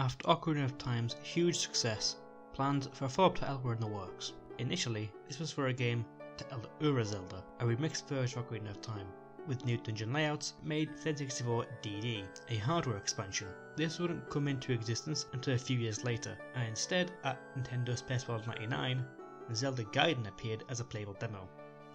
After Ocarina of Time's huge success, plans for a follow-up title were in the works. Initially, this was for a game titled Zelda, a remixed version of Ocarina of Time, with new dungeon layouts made for N64 DD, a hardware expansion. This wouldn't come into existence until a few years later, and instead, at Nintendo Space World 99, Zelda Gaiden appeared as a playable demo.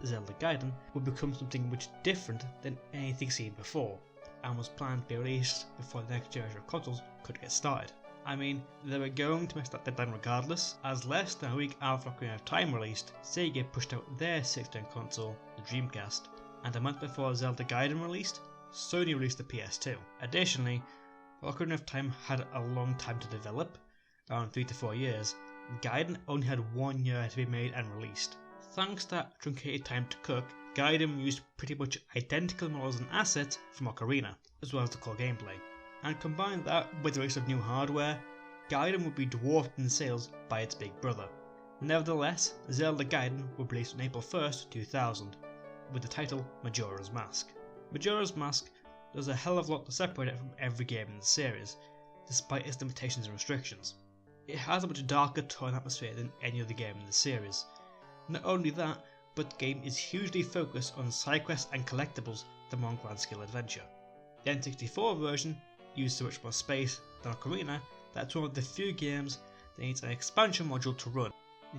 Zelda Gaiden would become something much different than anything seen before, and was planned to be released before the next generation of consoles could get started. I mean, they were going to miss that deadline regardless, as less than a week after Ocarina of Time released, Sega pushed out their 6th-gen console, the Dreamcast, and a month before Zelda Gaiden released, Sony released the PS2. Additionally, Ocarina of Time had a long time to develop, around 3 to 4 years. Gaiden only had 1 year to be made and released. Thanks to that truncated time to cook, Gaiden used pretty much identical models and assets from Ocarina, as well as the core gameplay. And combine that with the release of new hardware, Gaiden would be dwarfed in sales by its big brother. Nevertheless, Zelda Gaiden would be released on April 1st, 2000, with the title Majora's Mask. Majora's Mask does a hell of a lot to separate it from every game in the series, despite its limitations and restrictions. It has a much darker tone and atmosphere than any other game in the series. Not only that, but the game is hugely focused on side quests and collectibles than one grand scale adventure. The N64 version used so much more space than Ocarina that it's one of the few games that needs an expansion module to run.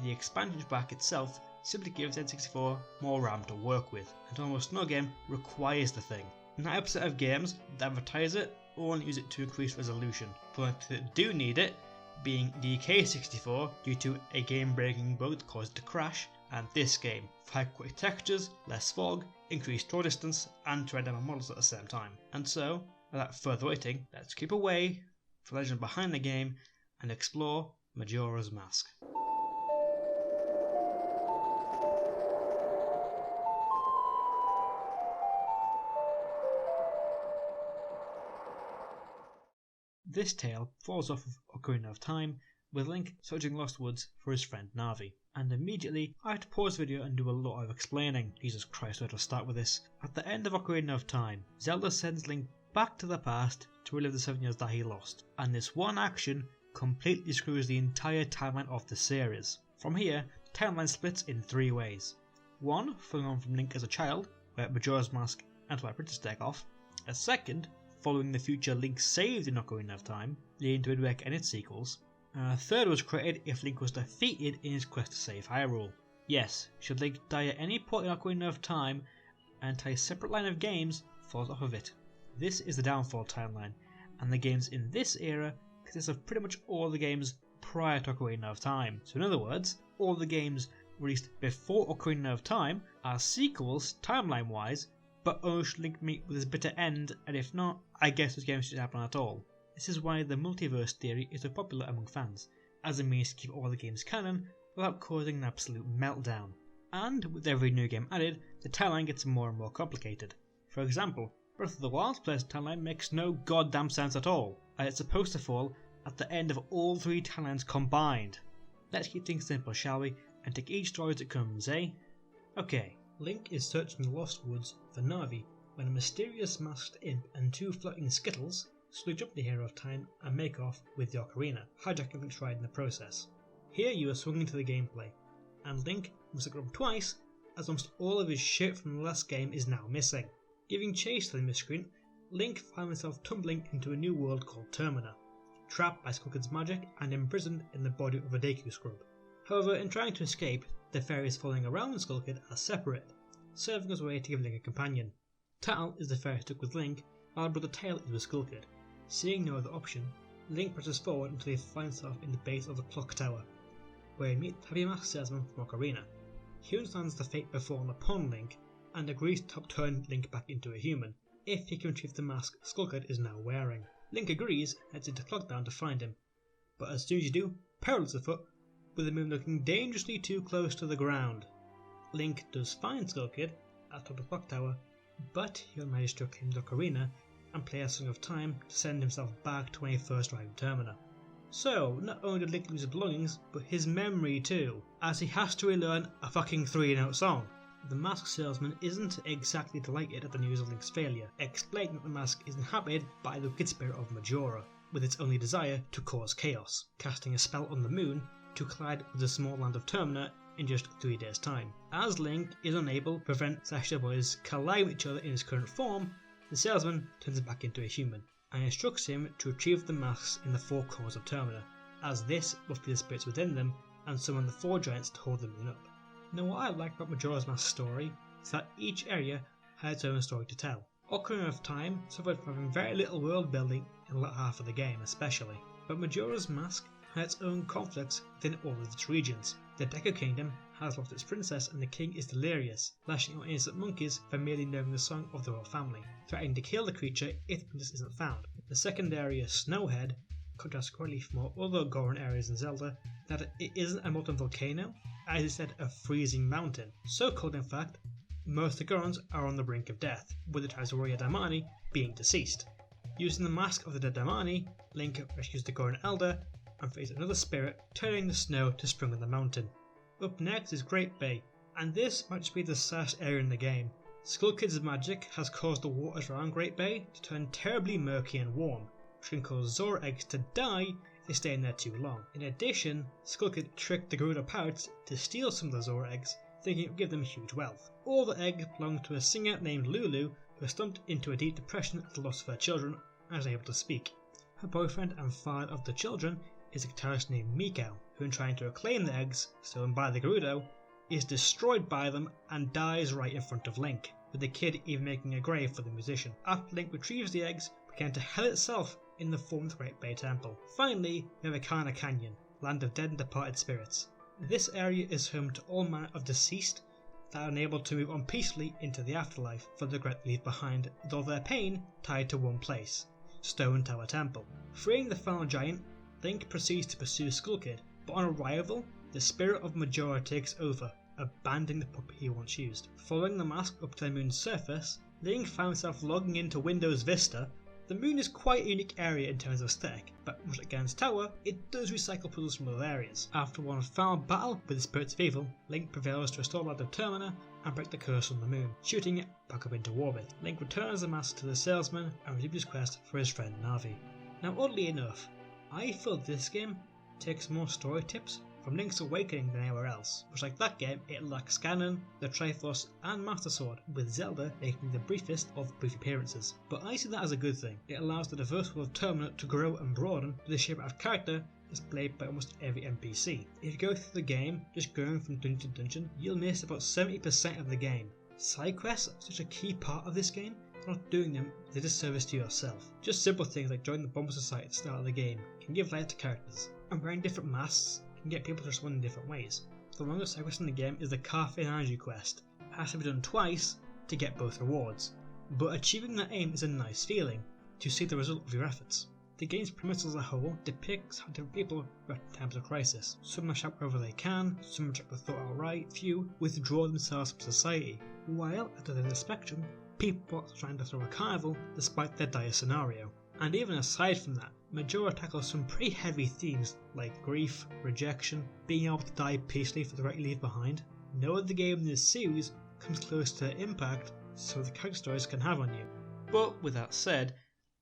The expansion pack itself simply gives N64 more RAM to work with, and almost no game requires the thing. 90% of games that advertise it only use it to increase resolution, for ones that do need it, being the K64 due to a game-breaking bug that caused it to crash, and this game for high quality textures, less fog, increased draw distance, and to render more models at the same time. And so, without further waiting, let's keep away from the legend behind the game and explore Majora's Mask. This tale falls off of Ocarina of Time, with Link searching Lost Woods for his friend Navi. And immediately, I have to pause the video and do a lot of explaining. Jesus Christ, where to start with this? At the end of Ocarina of Time, Zelda sends Link back to the past to relive the 7 years that he lost. And this one action completely screws the entire timeline of the series. From here, the timeline splits in 3 ways. One, following on from Link as a child, where Majora's Mask and Twilight Princess take off. A second, following the future Link saved in Ocarina of Time, leading to Wind Waker and its sequels. A third was created if Link was defeated in his quest to save Hyrule. Yes, should Link die at any point in Ocarina of Time, an entire separate line of games falls off of it. This is the Downfall timeline, and the games in this era consist of pretty much all the games prior to Ocarina of Time. So in other words, all the games released before Ocarina of Time are sequels timeline wise, but only should Link meet with his bitter end, and if not, I guess those games shouldn't happen at all. This is why the multiverse theory is so popular among fans, as a means to keep all the games canon without causing an absolute meltdown. And with every new game added, the timeline gets more and more complicated. For example, Breath of the Wild's Pleasant timeline makes no goddamn sense at all, and it's supposed to fall at the end of all 3 timelines combined. Let's keep things simple, shall we, and take each story as it comes, eh? Okay, Link is searching the Lost Woods for Navi when a mysterious masked imp and 2 floating skittles slowly jump the hero of time and make off with the Ocarina, hijacking Link's ride in the process. Here you are swung into the gameplay, and Link must have grown twice, as almost all of his shit from the last game is now missing. Giving chase to the miscreant, Link finds himself tumbling into a new world called Termina, trapped by Skullkid's magic and imprisoned in the body of a Deku scrub. However, in trying to escape, the fairies following around Skullkid are separate, serving as a way to give Link a companion. Tal is the fairy stuck with Link, while Brother Tail is with Skullkid. Seeing no other option, Link presses forward until he finds himself in the base of the clock tower, where he meets the Happy Mask salesman from Ocarina. He understands the fate befallen upon Link, and agrees to help turn Link back into a human, if he can retrieve the mask Skullkid is now wearing. Link agrees and heads into Clocktown to find him, but as soon as you do, peril is afoot, with the moon looking dangerously too close to the ground. Link does find Skullkid at the top of the clock tower, but he'll manage to claim the Ocarina and play a Song of Time to send himself back to when he first arrived in Termina. So, not only did Link lose his belongings, but his memory too, as he has to relearn a fucking 3-note song. The mask salesman isn't exactly delighted at the news of Link's failure, explaining that the mask is inhabited by the wicked spirit of Majora. with its only desire to cause chaos, casting a spell on the moon to collide with the small land of Termina in just 3 days' time. As Link is unable to prevent Celestial Boys colliding with each other in his current form, the salesman turns him back into a human and instructs him to retrieve the masks in the 4 corners of Termina, as this will free the spirits within them and summon the 4 giants to hold the moon up. Now, what I like about Majora's Mask story is that each area had its own story to tell. Ocarina of Time suffered from having very little world building in the latter half of the game especially, but Majora's Mask had its own conflicts within all of its regions. The Deku Kingdom has lost its princess and the king is delirious, lashing out innocent monkeys for merely knowing the song of the royal family, threatening to kill the creature if the princess isn't found. The second area, Snowhead, contrasts greatly from all other Goron areas in Zelda that it isn't a molten volcano, as instead a freezing mountain, so cold in fact most of the Gorons are on the brink of death, with the tribe's warrior Damani being deceased. Using the mask of the dead Damani, Link rescues the Goron Elder and faces another spirit, turning the snow to spring on the mountain. Up next is Great Bay, and this might just be the saddest area in the game. Skull Kid's magic has caused the waters around Great Bay to turn terribly murky and warm, which can cause Zora eggs to die if they stay in there too long. In addition, Skull Kid tricked the Gerudo pirates to steal some of the Zora eggs, thinking it would give them huge wealth. All the eggs belonged to a singer named Lulu, who was slumped into a deep depression at the loss of her children and was able to speak. Her boyfriend and father of the children is a guitarist named Mikau, who in trying to reclaim the eggs stolen by the Gerudo, is destroyed by them and dies right in front of Link, with the kid even making a grave for the musician. After Link retrieves the eggs, we get into hell itself in the form of the Great Bay Temple. Finally, we have Ocarina Canyon, land of dead and departed spirits. This area is home to all manner of deceased that are unable to move on peacefully into the afterlife for the regret they leave behind, with all their pain tied to one place, Stone Tower Temple. Freeing the final giant, Link proceeds to pursue Skull Kid, but on arrival, the spirit of Majora takes over, abandoning the puppet he once used. Following the mask up to the moon's surface, Link found himself logging into Windows Vista. The moon is quite a unique area in terms of aesthetic, but much like Ganon's Tower, it does recycle puzzles from other areas. After one final battle with the spirits of evil, Link prevails to restore the land of Termina and break the curse on the moon, shooting it back up into orbit. Link returns the mask to the salesman and resumes his quest for his friend Navi. Now, oddly enough, I feel this game takes more story tips from Link's Awakening than anywhere else. Much like that game, it lacks Ganon, the Triforce and Master Sword, with Zelda making the briefest of brief appearances. But I see that as a good thing. It allows the diverse world of Termina to grow and broaden with the sheer amount of character displayed by almost every NPC. If you go through the game, just going from dungeon to dungeon, you'll miss about 70% of the game. Side quests are such a key part of this game. Not doing them is a disservice to yourself. Just simple things like joining the Bomber Society at the start of the game can give life to characters, and wearing different masks can get people to respond in different ways. The longest side quest in the game is the Cafe Energy quest. It has to be done twice to get both rewards, but achieving that aim is a nice feeling, to see the result of your efforts. The game's premise as a whole depicts how different people react in times of crisis. Some shout wherever they can, some reject the thought outright, few withdraw themselves from society, while at the end of the spectrum, people are trying to throw a carnival despite their dire scenario. And even aside from that, Majora tackles some pretty heavy themes like grief, rejection, being able to die peacefully for the right you leave behind. No other game in this series comes close to the impact some of the character stories can have on you. But with that said,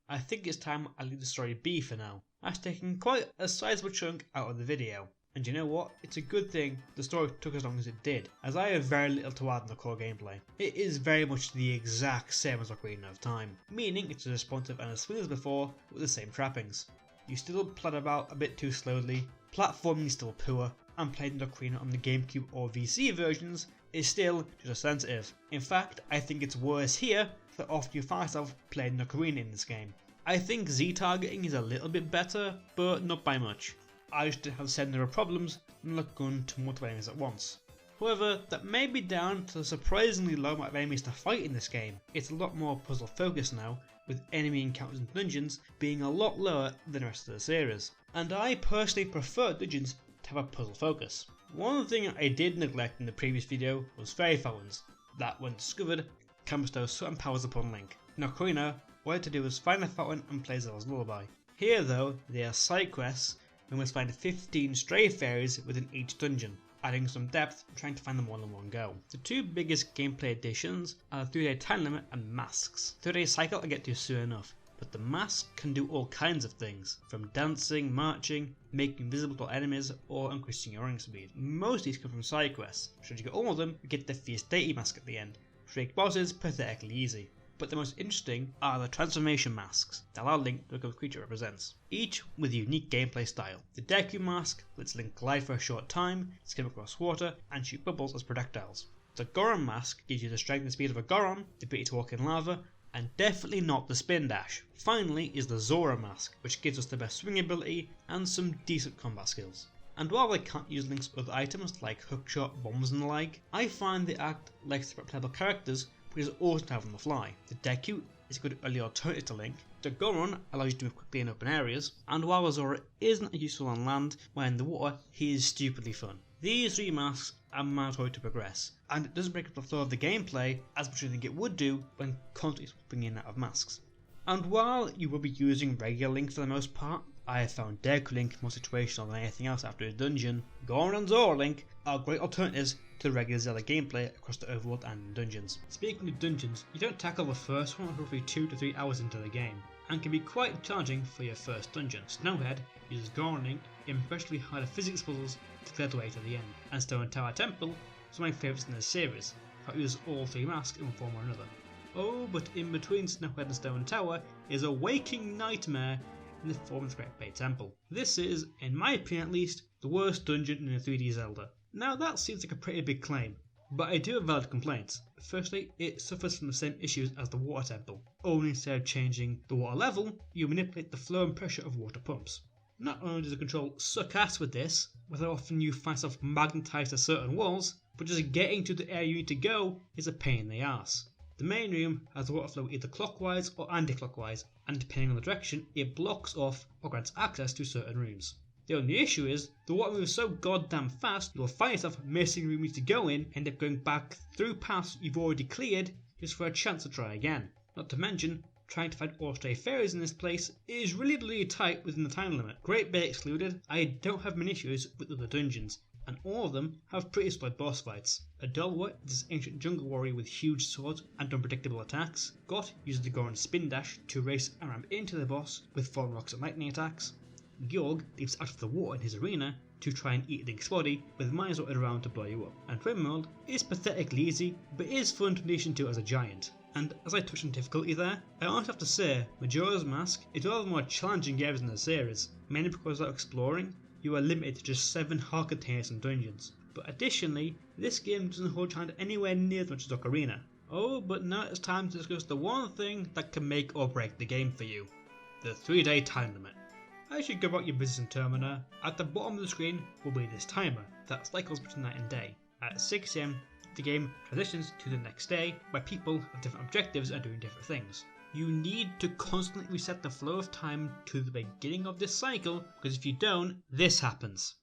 I think it's time I leave the story be for now. I've taken quite a sizable chunk out of the video. And you know what? It's a good thing the story took as long as it did, as I have very little to add in the core gameplay. It is very much the exact same as Ocarina of Time, meaning it's as responsive and as smooth as before with the same trappings. You still plod about a bit too slowly, platforming is still poor, and playing Ocarina on the GameCube or VC versions is still just as sensitive. In fact, I think it's worse here the often you find yourself playing Ocarina in this game. I think Z-targeting is a little bit better, but not by much. I just didn't have the same number of problems and look gun to multiple enemies at once. However, that may be down to the surprisingly low amount of enemies to fight in this game. It's a lot more puzzle focused now, with enemy encounters in dungeons being a lot lower than the rest of the series. And I personally prefer dungeons to have a puzzle focus. One thing I did neglect in the previous video was fairy fountains, that when discovered can bestow certain powers upon Link. In Ocarina, all I had to do was find a fountain and play Zelda's lullaby. Here though, they are side quests. We must find 15 stray fairies within each dungeon, adding some depth and trying to find them all in one go. The two biggest gameplay additions are the 3-day time limit and masks. 3-day cycle I'll get to soon enough, but the mask can do all kinds of things, from dancing, marching, making invisible to enemies, or increasing your running speed. Most of these come from side quests. Should you get all of them, you get the Fierce Deity mask at the end, which make bosses pathetically easy. But the most interesting are the transformation masks that allow Link to become the creature it represents, each with a unique gameplay style. The Deku mask lets Link glide for a short time, skim across water, and shoot bubbles as projectiles. The Goron mask gives you the strength and speed of a Goron, the ability to walk in lava, and definitely not the spin dash. Finally is the Zora mask, which gives us the best swing ability and some decent combat skills. And while I can't use Link's other items like hookshot, bombs and the like, I find they act like separate playable characters because it's awesome to have on the fly. The Deku is a good early alternative to Link, the Goron allows you to move quickly in open areas, and while the Zora isn't useful on land, when in the water he is stupidly fun. These three masks are mandatory to progress, and it doesn't break up the flow of the gameplay as much as I think it would do when constantly swapping in and out of masks. And while you will be using regular Link for the most part, I have found Deku Link more situational than anything else after a dungeon. Goron and Zora Link are great alternatives to the regular Zelda gameplay across the overworld and in dungeons. Speaking of dungeons, you don't tackle the first one until roughly 2 to 3 hours into the game, and can be quite challenging for your first dungeon. Snowhead uses Goron Link in especially harder physics puzzles to clear the way to the end, and Stone Tower Temple is one of my favourites in this series, how it uses all three masks in one form or another. Oh, but in between Snowhead and Stone Tower is a waking nightmare in the form of the Great Bay Temple. This is, in my opinion at least, the worst dungeon in a 3D Zelda. Now that seems like a pretty big claim, but I do have valid complaints. Firstly, it suffers from the same issues as the Water Temple, only instead of changing the water level, you manipulate the flow and pressure of water pumps. Not only does the control suck ass with this, with how often you find yourself magnetised to certain walls, but just getting to the area you need to go is a pain in the arse. The main room has the water flow either clockwise or anti-clockwise, and depending on the direction, it blocks off or grants access to certain rooms. The only issue is, the water moves so goddamn fast, you'll find yourself missing a room you need to go in, end up going back through paths you've already cleared, just for a chance to try again. Not to mention, trying to find all stray fairies in this place is really tight within the time limit. Great Bay excluded, I don't have many issues with other dungeons, and all of them have pretty solid boss fights. Adulwa is this ancient jungle warrior with huge swords and unpredictable attacks. Got uses the Goron spin dash to race and ramp into the boss with falling rocks and lightning attacks. Georg leaps out of the water in his arena to try and eat Link's body with mines dotted around to blow you up. And Rimworld is pathetically easy, but is fun to transition to as a giant. And as I touched on difficulty there, I honestly have to say, Majora's Mask is one of the more challenging areas in the series, mainly because without exploring, you are limited to just 7 hard containers and dungeons. But additionally, this game doesn't hold your hand anywhere near as much as Ocarina. Oh, but now it's time to discuss the one thing that can make or break the game for you. The 3-day time limit. As you go about your business in Termina, at the bottom of the screen will be this timer that cycles between night and day. At 6 AM, the game transitions to the next day, where people have different objectives and doing different things. You need to constantly reset the flow of time to the beginning of this cycle, because if you don't, this happens.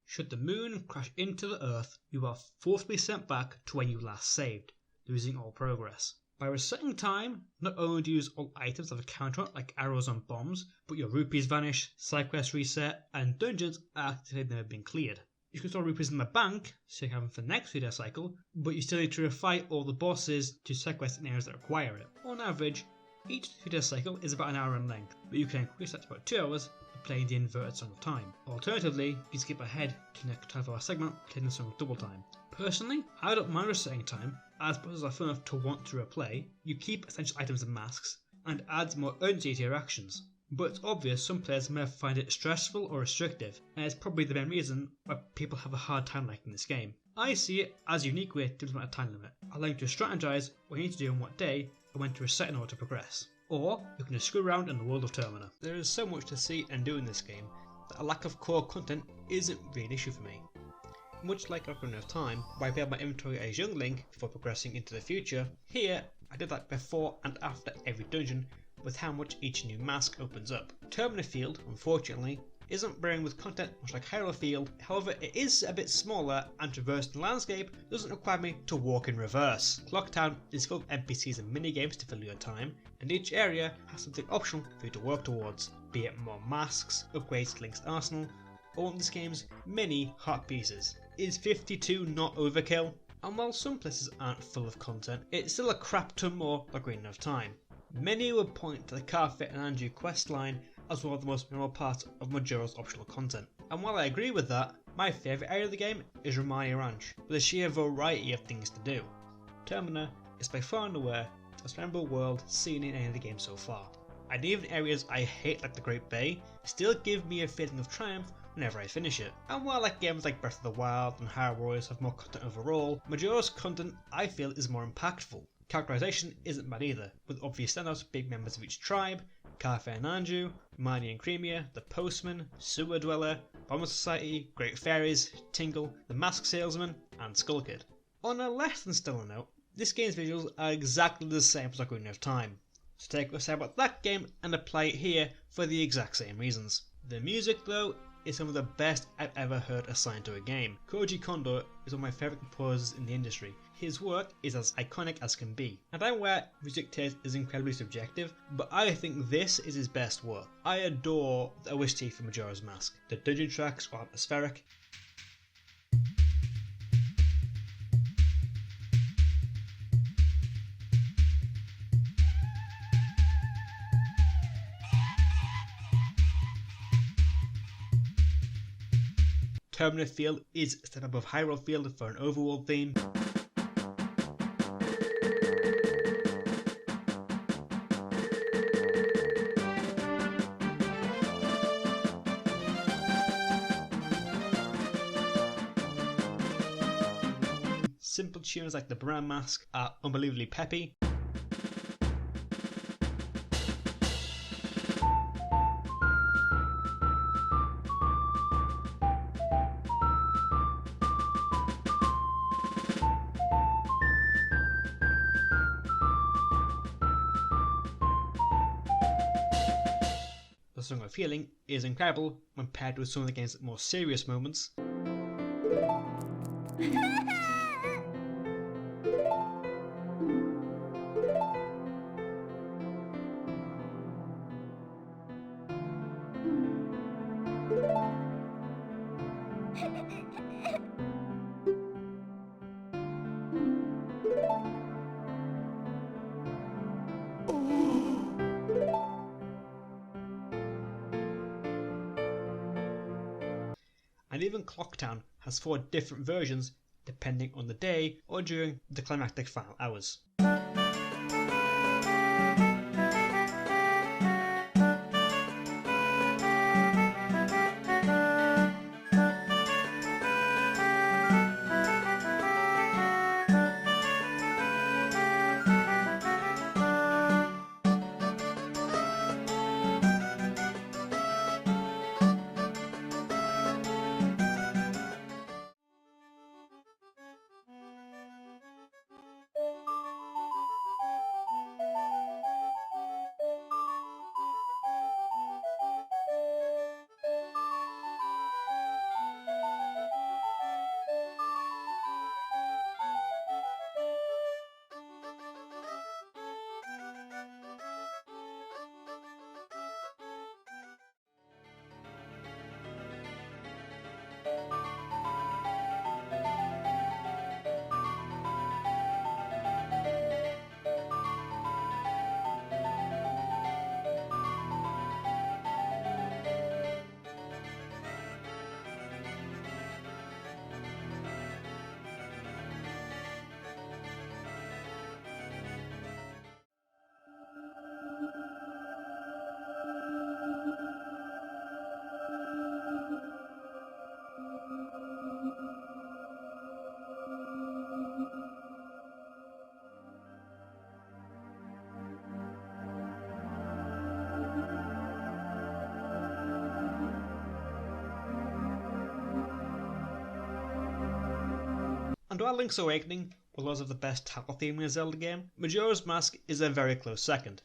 Should the moon crash into the earth, you are forcibly sent back to where you last saved, losing all progress. By resetting time, not only do you use all items that have a counter like arrows and bombs, but your rupees vanish, side quests reset, and dungeons act as if they've never been cleared. You can store rupees in the bank, so you have them for the next 3-day cycle, but you still need to refight all the bosses to side quests in areas that require it. On average, each 3-day cycle is about an hour in length, but you can increase that to about 2 hours playing the inverted Song of Time. Alternatively, you can skip ahead to the next 12-hour segment playing the Song of Double Time. Personally, I don't mind resetting time, as bosses are fun enough to want to replay, you keep essential items and masks, and adds more urgency to your actions. But it's obvious some players may find it stressful or restrictive, and it's probably the main reason why people have a hard time liking this game. I see it as a unique way to implement a time limit, allowing you to strategize what you need to do on what day, and when to reset in order to progress. Or you can just screw around in the world of Termina. There is so much to see and do in this game that a lack of core content isn't really an issue for me. Much like Ocarina of Time, where I build my inventory as young Link before progressing into the future, here I did that before and after every dungeon with how much each new mask opens up. Termina Field, unfortunately, isn't brimming with content much like Hyrule Field, however it is a bit smaller and traversing the landscape doesn't require me to walk in reverse. Clocktown is full of NPCs and minigames to fill your time, and each area has something optional for you to work towards, be it more masks, upgrades to Link's arsenal, or in this game's many heart pieces. Is 52 not overkill? And while some places aren't full of content, it's still a crap ton more like Ocarina of Time. Many would point to the Carfit and Andrew questline as one of the most memorable parts of Majora's optional content. And while I agree with that, my favourite area of the game is Romani Ranch, with a sheer variety of things to do. Termina is by far and away the most memorable world seen in any of the games so far, and even areas I hate like the Great Bay still give me a feeling of triumph whenever I finish it. And while like games like Breath of the Wild and Hyrule Warriors have more content overall, Majora's content I feel is more impactful. Characterization isn't bad either, with obvious standouts big members of each tribe, Carfit and Andrew, Romani and Cremia, the Postman, Sewer Dweller, Bomber Society, Great Fairies, Tingle, the Masked Salesman, and Skull Kid. On a less than stellar note, this game's visuals are exactly the same as Ocarina of Time, so take what's said about that game and apply it here for the exact same reasons. The music though is some of the best I've ever heard assigned to a game. Koji Kondo is one of my favourite composers in the industry. His work is as iconic as can be, and I'm aware music taste is incredibly subjective, but I think this is his best work. I adore the OST for Majora's Mask. The dungeon tracks are atmospheric, Termina Field is a step above Hyrule Field for an overworld theme. Simple tunes like the Brown Mask are unbelievably peppy. The Song of Healing is incredible when paired with some of the game's more serious moments. And even Clocktown has 4 different versions depending on the day or during the climactic final hours. And while Link's Awakening a lot of the best title theme in a Zelda game, Majora's Mask is a very close second.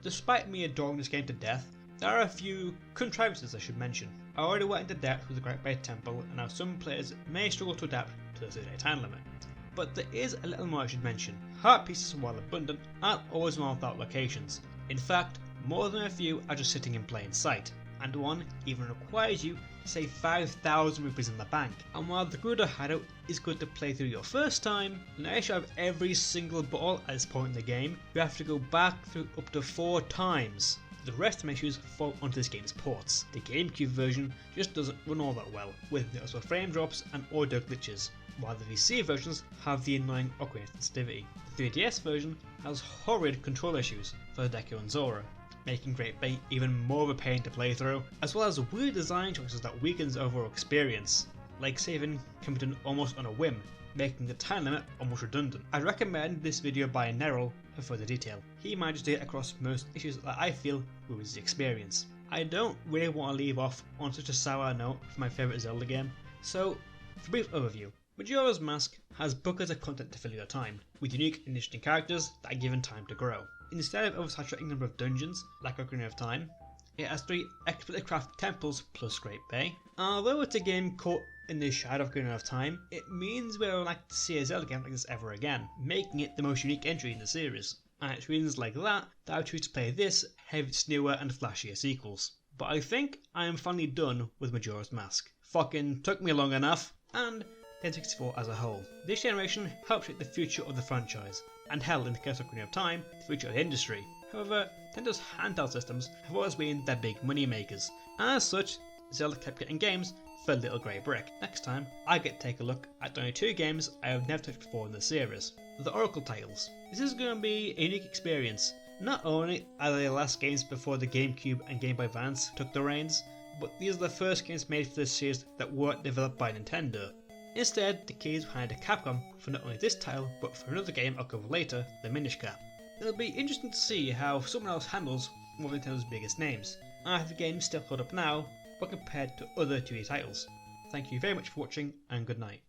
Despite me adoring this game to death, there are a few contrivances I should mention. I already went into depth with the Great Bay Temple and how some players may struggle to adapt to the 30-day time limit. But there is a little more I should mention. Heart pieces, while abundant, aren't always marked out locations. In fact, more than a few are just sitting in plain sight, and one even requires you to save 5,000 rupees in the bank. And while the Gerudo hideout is good to play through your first time, unless you have every single bottle at this point in the game, you have to go back through up to 4 times. The rest of my issues fall onto this game's ports. The GameCube version just doesn't run all that well, with noticeable frame drops and audio glitches, while the VC versions have the annoying Ocarina sensitivity. The 3DS version has horrid control issues for Deku and Zora, making Great Bay even more of a pain to play through, as well as weird design choices that weakens the overall experience, like saving can be done almost on a whim, making the time limit almost redundant. I'd recommend this video by Neril for further detail. He manages to get across most issues that I feel ruins the experience. I don't really want to leave off on such a sour note for my favourite Zelda game, so for a brief overview. Majora's Mask has buckets of content to fill your time, with unique and interesting characters that are given time to grow. Instead of oversaturating number of dungeons, like Ocarina of Time, it has 3 expertly crafted temples plus Great Bay. Although it's a game caught in the shadow of Ocarina of Time, it means we don't like to see a Zelda game like this ever again, making it the most unique entry in the series. And it's reasons like that I choose to play this ahead of its newer and flashier sequels. But I think I am finally done with Majora's Mask. Fucking took me long enough, and N64 as a whole. This generation helped shape the future of the franchise, and held in the case of Ocarina of Time, the future of the industry. However, Nintendo's handheld systems have always been their big money makers, and as such, Zelda kept getting games for Little Grey Brick. Next time, I get to take a look at the only 2 games I have never touched before in the series, the Oracle titles. This is going to be a unique experience. Not only are they the last games before the GameCube and Game Boy Advance took the reins, but these are the first games made for this series that weren't developed by Nintendo. Instead, the keys were handed to Capcom for not only this title, but for another game I'll cover later, the Minish Cap. It'll be interesting to see how someone else handles one of Nintendo's biggest names, and if the game's still held up now, but compared to other 2D titles. Thank you very much for watching, and good night.